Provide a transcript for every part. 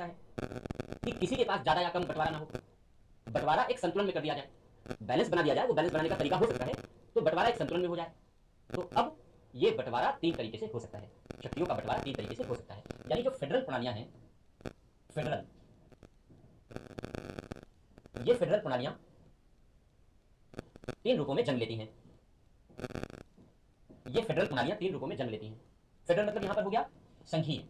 सकता है कि किसी के पास ज्यादा या कम बंटवारा ना हो, बंटवारा एक संतुलन में कर दिया जाए, बैलेंस बना दिया जाए। वो बैलेंस बनाने का तरीका हो सकता है तो बंटवारा एक संतुलन में हो जाए। तो अब ये बंटवारा तीन तरीके से हो सकता है, शक्तियों का बंटवारा तीन तरीके से हो सकता है। यानी जो फेडरल प्रणालियां हैं, फेडरल, ये फेडरल प्रणालियां तीन रूपों में जन्म लेती हैं। ये फेडरल प्रणालियां तीन रूपों में जन्म लेती हैं। फेडरल मतलब यहां पर हो गया संघीय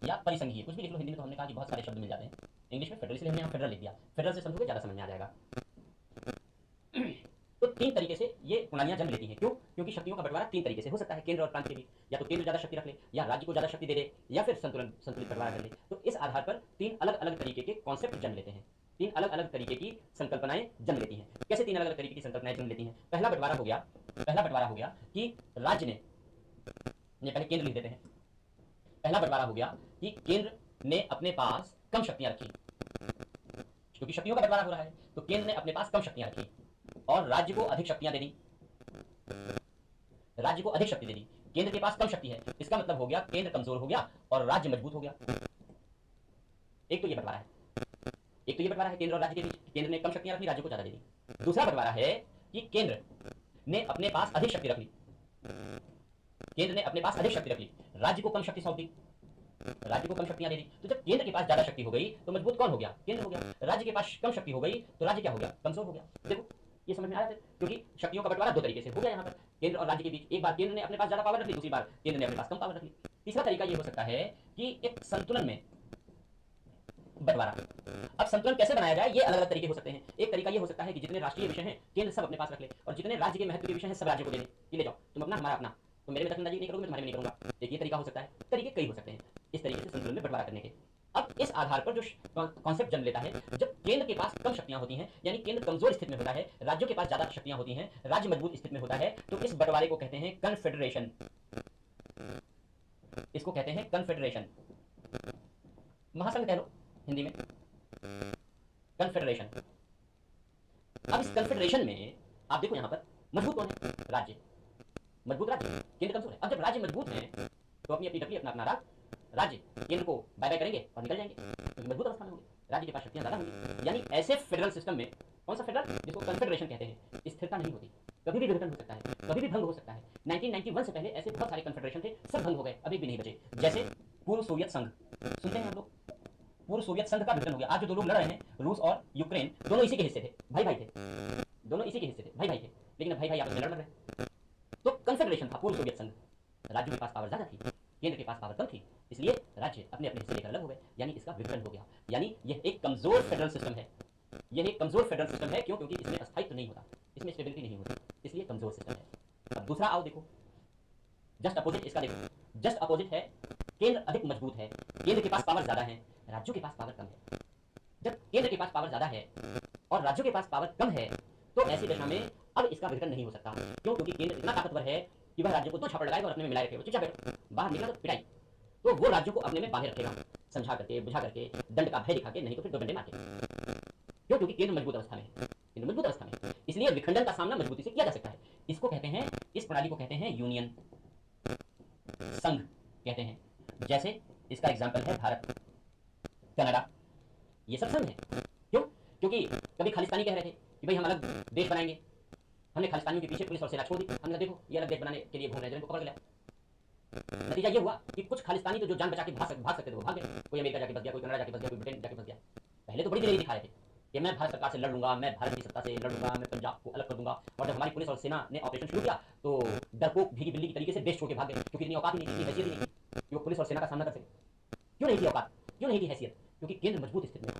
या परिसंघीय, कुछ भी लिख लो। हिंदी में तो हमने कहा कि बहुत सारे शब्द मिल जाते हैं, इंग्लिश में फेडरल, इसलिए हमने यहाँ फेडरल लिख दिया। फेडरल से समझोगे ज्यादा समझ में आ जाएगा। तो तीन तरीके से ये प्रणालियां जन्म लेती हैं। क्यों? क्योंकि शक्तियों का बंटवारा तीन तरीके से हो सकता है केंद्र और प्रांत के बीच। या तो केंद्र ज्यादा शक्ति रख ले, या राज्य को ज्यादा शक्ति दे दे, या फिर संतुलित बंटवारा कर ले। तो इस आधार पर तीन अलग अलग तरीके के कॉन्सेप्ट जन्म लेते हैं, तीन अलग अलग तरीके की संकल्पनाएं जन्म लेती हैं। कैसे तीन अलग अलग तरीके की संकल्पनाएं जन्म लेती हैं? पहला बंटवारा हो गया कि राज्य ने, पहले केंद्र लिख देते हैं। पहला बंटवारा हो गया कि केंद्र ने अपने पास कम शक्तियां रखी, क्योंकि शक्तियों का बंटवारा हो रहा है, तो केंद्र ने अपने पास कम शक्तियां रखी और राज्य को अधिक शक्तियां दे दी। राज्य को अधिक शक्ति दे दी, केंद्र के पास कम शक्ति है, इसका मतलब हो गया केंद्र कमजोर हो गया और राज्य मजबूत हो गया। एक तो ये बंटवारा है, केंद्र और राज्य के बीच। केंद्र ने कम शक्तियां रखी, राज्य को ज्यादा दे दी। दूसरा बंटवारा है कि केंद्र ने अपने पास अधिक शक्ति रख ली, राज्य को कम शक्ति सौंप दी, राज्य को कम शक्तियां दे दी। तो जब केंद्र के पास ज्यादा शक्ति हो गई तो मजबूत कौन हो गया? केंद्र हो गया। राज्य के पास कम शक्ति हो गई तो राज्य क्या हो गया? कमजोर हो गया। देखो ये समझ में आया? क्योंकि शक्तियों का बंटवारा दो तरीके से हो गया यहाँ पर केंद्र और राज्य के बीच। एक बार केंद्र ने अपने पास ज्यादा पावर रख ली, दूसरी बार केंद्र ने अपने पास कम पावर रख ली। तीसरा तरीका ये हो सकता है कि एक संतुलन में बंटवारा। अब संतुलन कैसे बनाया जाए, ये अलग अलग तरीके हो सकते हैं। एक तरीका ये हो सकता है कि जितने राष्ट्रीय विषय हैं केंद्र सब अपने पास रख ले, और जितने राज्य के महत्व के विषय हैं सब राज्य को दे दे कि ले जाओ तुम अपना, हमारा अपना। तो मेरे में दखलंदाजी नहीं करोगे, मैं तुम्हारे में नहीं करूंगा। एक ये तरीका हो सकता है। तरीके कई हो सकते हैं इस तरीके से संतुलन में बंटवारा करने के। अब इस आधार पर जो कॉन्सेप्ट जन्म लेता है, जब केंद्र के पास कम शक्तियां होती हैं, यानी केंद्र कमजोर स्थिति में होता है, राज्यों के पास ज्यादा शक्तियां होती हैं, राज्य मजबूत स्थिति में होता है, तो इस बंटवारे को कहते हैं कन्फेडरेशन। इसको कहते हैं कन्फेडरेशन, महासंघ कह लो हिंदी में, कन्फेडरेशन। अब इस कन्फेडरेशन में आप देखो यहां पर मजबूत कौन है? राज्य मजबूत, राज्य, केंद्र कमजोर है। अब जब राज्य मजबूत है तो अपनी अपनी डकली, अपना अपना राज, राज्य केंद्र को बाय बाय करेंगे और निकल जाएंगे, क्योंकि मजबूत अवस्था में होंगे, राज्य के पास शक्तियां ज्यादा होंगी। यानी ऐसे फेडरल सिस्टम में, कौन सा फेडरल? जिसको कन्फेडरेशन कहते हैं, स्थिरता नहीं होती, कभी भी विघटन हो सकता है, कभी भी भंग हो सकता है। 1991 से पहले ऐसे बहुत सारे कन्फेडरेशन थे, सब भंग हो गए, अभी भी नहीं बचे। जैसे पूर्व सोवियत संघ, सुनते हैं हम लोग, पूर्व सोवियत संघ का विघटन हो गया। आज जो दो लोग लड़ रहे हैं, रूस और यूक्रेन, दोनों इसी के हिस्से थे, भाई भाई थे, दोनों इसी के हिस्से थे, भाई भाई थे, लेकिन भाई भाई आपस में लड़ रहे। तो कन्फेडरेशन था पूर्व सोवियत संघ, राज्यों के पास पावर ज्यादा थी, केंद्र के पास पावर कम थी, इसलिए राज्य अपने अपने हिस्से लेकर अलग हो गए, यानी इसका विघटन हो गया। यानी यह एक कमजोर फेडरल सिस्टम है, यह एक कमजोर फेडरल सिस्टम है। क्यों? क्योंकि इसमें अस्थायित्व नहीं होता, इसमें स्टेबिलिटी नहीं होती, इसलिए कमजोर सिस्टम है। अब दूसरा आओ देखो, जस्ट अपोजिट इसका देखो, जस्ट अपोजिट है, केंद्र अधिक मजबूत है, केंद्र के पास पावर ज्यादा है, राज्यों के पास पावर कम है। जब केंद्र के पास पावर ज्यादा है और राज्यों के पास पावर कम है, तो ऐसी दशा में अब इसका विघटन नहीं हो सकता। क्यों? क्योंकि केंद्र इतना ताकतवर है कि वह राज्यों को दो छापड़ लगाएगा और अपने में मिलाए रखेगा, चुपचाप बैठो, बाहर निकला तो पिटाई। तो वो राज्यों को अपने में बांधे रखेगा, समझा करके, बुझा करके, दंड का भय दिखा के, नहीं तो फिर दो डंडे मार के। क्यों? क्योंकि केंद्र मजबूत अवस्था में है, केंद्र मजबूत अवस्था में, इसलिए विखंडन का सामना मजबूती से किया जा सकता है। इसको कहते हैं, इस प्रणाली को कहते हैं यूनियन, संघ कहते हैं। जैसे इसका एग्जाम्पल है भारत, कनाडा, ये सब संघ है। क्यों? क्योंकि कभी खालिस्तानी कह रहे थे कि भाई हम अलग देश बनाएंगे, हमने खालिस्तानियों के पीछे पुलिस और सेना छोड़ दी, हमने देखो ये अलग देश बनाने के लिए घूम रहे थे, इनको पकड़ लिया। नतीजा ये हुआ कि कुछ खालिस्तानी तो जो जान बचा के भाग सकते थे वो भाग गए, कोई अमेरिका जाके बस गया, कोई कनाडा जाके बस गया, कोई ब्रिटेन जाके बस गया। पहले तो बड़ी दिलेरी दिखा रहे थे कि मैं भारत सरकार से लड़ लूंगा, मैं भारत की सत्ता से लड़ लूंगा, मैं पंजाब को अलग कर दूंगा। और जब हमारी पुलिस और सेना ने ऑपरेशन शुरू किया तो डरपोक भीगी बिल्ली की तरीके से देश छोड़ के भाग गए, क्योंकि इतनी औकात ही नहीं थी, हैसियत ही नहीं थी कि वो पुलिस और सेना का सामना कर सके। क्यों नहीं थी औकात, क्यों नहीं थी हैसियत? क्योंकि केंद्र मजबूत स्थिति में,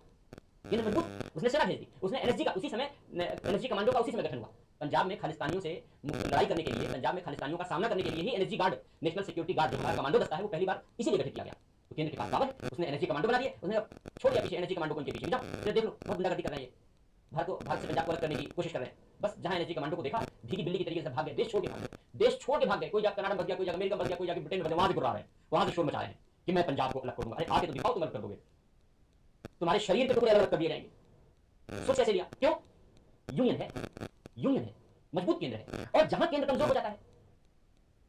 केंद्र मजबूत, उसने सेना भेज दी, उसने एनएसजी का उसी समय, एनएसजी कमांडो का उसी समय गठन हुआ। पंजाब में खालिस्तानियों से लड़ाई करने के लिए, पंजाब में खालिस्तानियों का सामना करने के लिए ही NSG guard, national security guard, जो हमारा कमांडो दस्ता है, वो पहली बार इसीलिए गठित किया गया। तो केंद्र के पास पावर है, उसने एनएसजी कमांडो बना दिए, उसने छोड़ दिया पीछे एनएसजी कमांडो को, उनके पीछे जाओ, फिर देख लो बहुत गुंडागर्दी कर रहे हैं ये, भारत से पंजाब को अलग करने की कोशिश कर रहे हैं। बस जहां एनएसजी कमांडो को देखा, भीगी बिल्ली की तरीके से भाग गए, देश छोड़ के भाग गए, देश छोड़ के भाग गए। कोई जाकर कनाडा बच गया, कोई जाकर अमेरिका बच गया, कोई जाकर ब्रिटेन में, वहां से गुर्रा रहे हैं, वहां से शोर मचा रहे हैं कि मैं पंजाब को अलग करूंगा। अरे आके तो दिखाओ तुम अलग कर दोगे, तुम्हारे शरीर के टुकड़े अलग कर दिए जाएंगे। सोच कैसे लिया? क्यों? यूनियन है, यूनियन है, मजबूत केंद्र है। और जहां केंद्र कमजोर हो जाता है,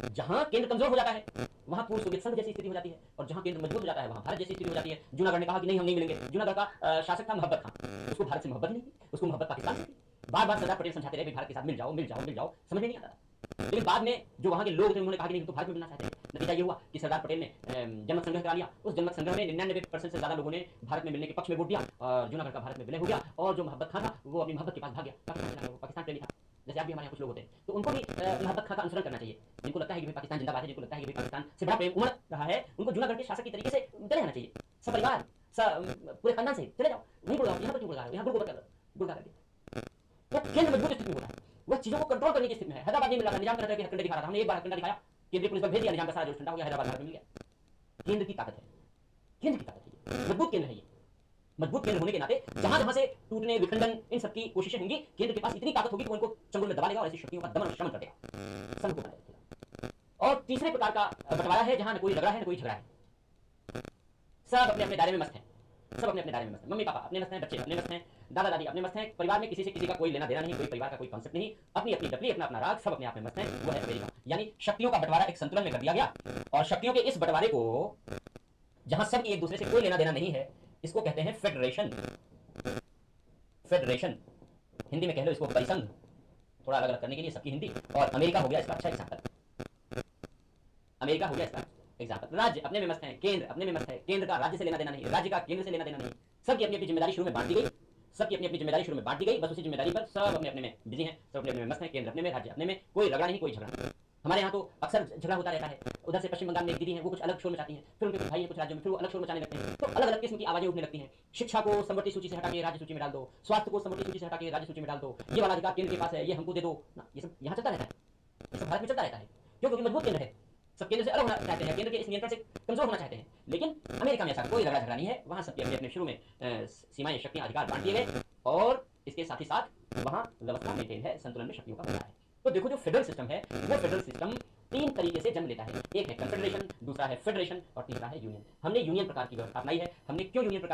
जहां केंद्र कमजोर हो जाता है वहां पूर्व सोवियत संघ जैसी स्थिति हो जाती है, और जहां केंद्र मजबूत हो जाता है वहां भारत जैसी स्थिति हो जाती है। जूनागढ़ ने कहा कि नहीं हम नहीं मिलेंगे। जूनागढ़ का शासक था मोहब्बत खां, उसको भारत से मोहब्बत नहीं थी, उसको मोहब्बत पाकिस्तान से थी। बार बार सरदार पटेल समझाते रहे भारत के साथ मिल जाओ मिल जाओ मिल जाओ, समझ में नहीं आता था। लेकिन बाद में जो वहां के लोग थे उन्होंने कहा कि नहीं तो भारत में मिलना चाहते हैं। नतीजा ये हुआ कि सरदार पटेल ने जनमत संग्रह करा लिया। उस जनमत संग्रह में 99% से ज्यादा लोगों ने भारत में मिलने के पक्ष में वोट दिया, और जूनागढ़ का भारत में विलय हो गया। और जो मोहब्बत खां था वो अपनी मोहब्बत के पास भाग गया, पाकिस्तान प्रेमी था। जैसे आप भी हमारे यहाँ कुछ लोग होते हैं, तो उनको भी मोहब्बत खां का अनुसरण करना चाहिए। जिनको लगता है कि पाकिस्तान जिंदाबाद है, जिनको लगता है कि पाकिस्तान से बड़ा प्रेम उमड़ रहा है, उनको जूनागढ़ के शासक की तरीके से चले जाना चाहिए, सपरिवार पूरे खानदान से चले जाओ। वहीं गुड़गांव, यहाँ पर क्यों गुड़गांव, यहाँ गुड़गांव करके तो केंद्र मजबूत स्थिति में होता है, वह चीजों को कंट्रोल करने की स्थिति में है। हैदराबाद नहीं मिल रहा था, निजाम का हथकंडे दिखा रहा था, हमने एक बार हथकंडा दिखाया, केंद्रीय पुलिस बल भेज दिया, निजाम का सारा जोश ठंडा हो गया, हैदराबाद भारत में मिल गया। केंद्र की ताकत है, केंद्र की ताकत है, मजबूत केंद्र है ये। मजबूत केंद्र होने के नाते जहां जहां से टूटने विखंडन इन सबकी कोशिशें होंगी, केंद्र के पास इतनी ताकत होगी कि वो इनको चंगुल में दबा लेगा और ऐसी शक्तियों का दमन और शमन कर देगा, संघ को बनाए रखेगा। और तीसरे प्रकार का बंटवारा है जहां न कोई झगड़ा है न कोई झगड़ा है, सब अपने अपने दायरे में मस्त है, सब अपने अपने दायरे में मस्त है। मम्मी पापा अपने मस्त हैं, बच्चे अपने मस्त हैं, दादा दादी अपने मस्त हैं, परिवार में किसी से किसी का कोई लेना देना नहीं, कोई परिवार का कोई कॉन्सेप्ट नहीं, अपनी अपनी डपली, अपना अपना राग, सब अपने आप में मस्त हैं। वो है अमेरिका। यानी शक्तियों का बंटवारा एक संतुलन में कर दिया गया, और शक्तियों के इस बंटवारे को जहां सब एक दूसरे से कोई लेना देना नहीं है, इसको कहते हैं फेडरेशन। फेडरेशन हिंदी में कह लो इसको परिसंघ, थोड़ा अलग अलग करने के लिए सबकी हिंदी। और अमेरिका हो गया इसका अच्छा एग्जाम्पल, अमेरिका हो गया इसका एग्जाम्पल। राज्य अपने में मस्त है, केंद्र अपने में मस्त है, केंद्र का राज्य से लेना देना नहीं, राज्य का केंद्र से लेना देना नहीं, सबकी अपनी अपनी जिम्मेदारी शुरू में बांट दी गई, सबकी अपनी अपनी जिम्मेदारी शुरू में बांट दी गई, बस उसी जिम्मेदारी पर सब अपने अपने में बिजी हैं, सब अपने अपने में मस्त हैं, केंद्र अपने में, राज्य अपने में, कोई रगड़ा नहीं, कोई झगड़ा नहीं। हमारे यहाँ तो अक्सर झगड़ा होता रहता है। उधर से पश्चिम बंगाल में एक दीदी है, वो कुछ अलग शोर मचाती हैं, फिर उनके कुछ भाई है कुछ राज्यों में, फिर वो अलग शोर मचाने लगते हैं, तो अलग अलग किस्म की आवाजें उठने लगती हैं। शिक्षा को समवर्ती सूची से हटा के राज्य सूची में डाल दो, स्वास्थ्य को समवर्ती सूची से हटा के राज्य सूची में डाल दो, ये वाला अधिकार केंद्र के पास है, ये हमको दे दो ना, ये सब यहाँ चलता रहता है, ये सब भारत में चलता रहता है। क्यों? क्योंकि मजबूत केंद्र है, सब केंद्र से अलग होना चाहते हैं, केंद्र के इस नियंत्रण से कमजोर होना चाहते हैं। लेकिन अमेरिका में ऐसा कोई झगड़ा नहीं है, वहां सबके अपने अपने शुरू में सीमाएं, शक्तियां, अधिकार बांट दिए गए, और इसके साथ ही साथ वहां व्यवस्था मेंटेन है, संतुलन में शक्तियों का बना है। तो देखो जो फेडरल सिस्टम है, वो फेडरल सिस्टम तीन तरीके से जन्म लेता है। एक है कन्फेडरेशन, दूसरा है फेडरेशन, और तीसरा है यूनियन। हमने यूनियन प्रकार की व्यवस्था अपनाई है। हमने क्यों यूनियन प्रकार